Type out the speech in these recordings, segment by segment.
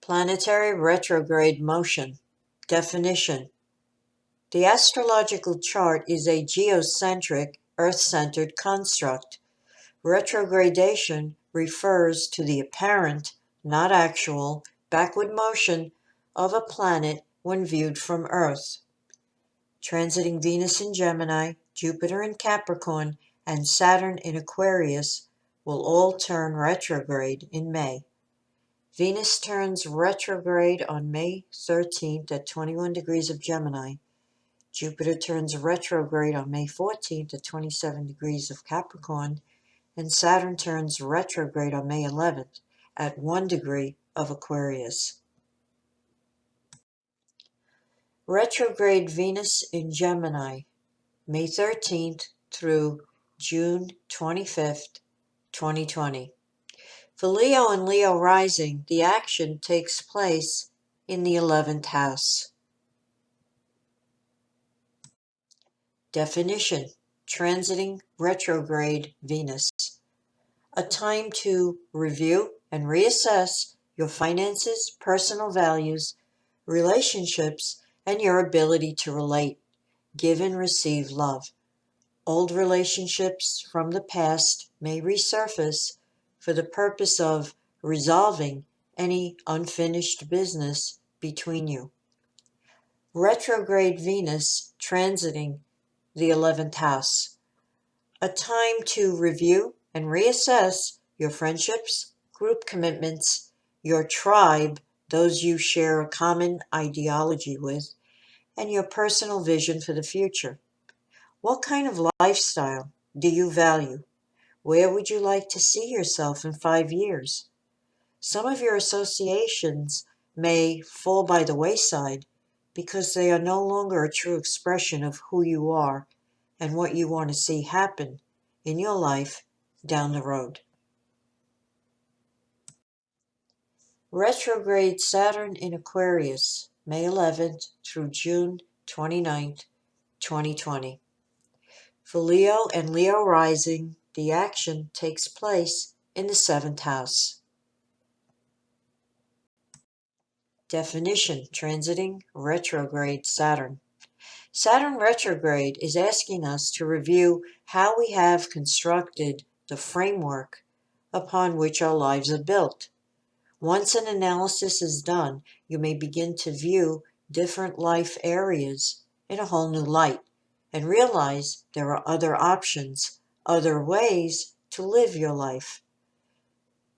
Planetary retrograde motion. Definition. The astrological chart is a geocentric, Earth-centered construct. Retrogradation refers to the apparent, not actual, backward motion of a planet when viewed from Earth. Transiting Venus in Gemini, Jupiter in Capricorn, and Saturn in Aquarius will all turn retrograde in May. Venus turns retrograde on May 13th at 21 degrees of Gemini. Jupiter turns retrograde on May 14th at 27 degrees of Capricorn, and Saturn turns retrograde on May 11th at 1 degree of Aquarius. Retrograde Venus in Gemini, May 13th through June 25th, 2020. For Leo and Leo rising, the action takes place in the 11th house. Definition: transiting retrograde Venus. A time to review and reassess your finances, personal values, relationships, and your ability to relate, give and receive love. Old relationships from the past may resurface for the purpose of resolving any unfinished business between you. Retrograde Venus transiting the 11th house. A time to review and reassess your friendships, group commitments, your tribe, those you share a common ideology with, and your personal vision for the future. What kind of lifestyle do you value? Where would you like to see yourself in 5 years? Some of your associations may fall by the wayside because they are no longer a true expression of who you are and what you want to see happen in your life down the road. Retrograde Saturn in Aquarius, May 11th through June 29th, 2020. For Leo and Leo rising, the action takes place in the 7th house. Definition: transiting retrograde Saturn. Saturn retrograde is asking us to review how we have constructed the framework upon which our lives are built. Once an analysis is done, you may begin to view different life areas in a whole new light and realize there are other options, other ways to live your life.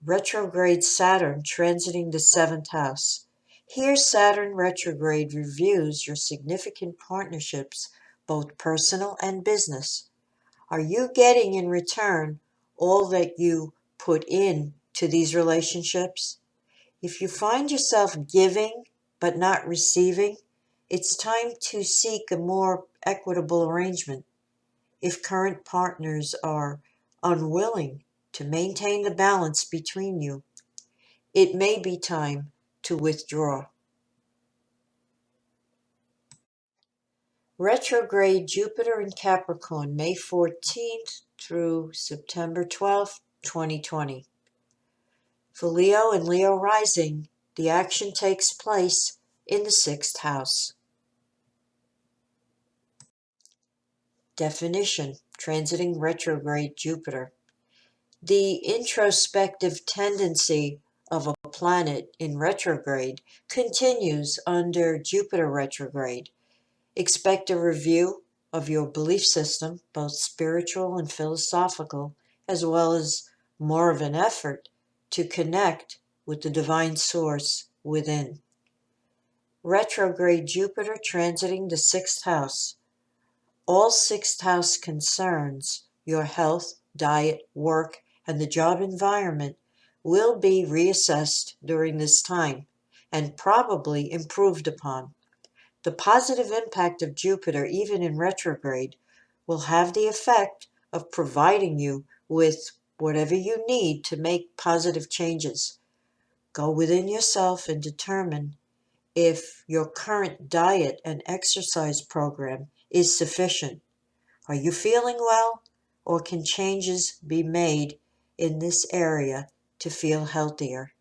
Retrograde Saturn transiting the 7th house. Here, Saturn retrograde reviews your significant partnerships, both personal and business. Are you getting in return all that you put in to these relationships? If you find yourself giving but not receiving, it's time to seek a more equitable arrangement. If current partners are unwilling to maintain the balance between you, it may be time to withdraw. Retrograde Jupiter in Capricorn, May 14th through September 12th, 2020. For Leo and Leo rising, the action takes place in the 6th house. Definition: transiting retrograde Jupiter. The introspective tendency of a planet in retrograde continues under Jupiter retrograde. Expect a review of your belief system, both spiritual and philosophical, as well as more of an effort to connect with the divine source within. Retrograde Jupiter transiting the 6th house. All 6th house concerns, your health, diet, work, and the job environment will be reassessed during this time and probably improved upon. The positive impact of Jupiter, even in retrograde, will have the effect of providing you with whatever you need to make positive changes. Go within yourself and determine if your current diet and exercise program is sufficient. Are you feeling well, or can changes be made in this area to feel healthier?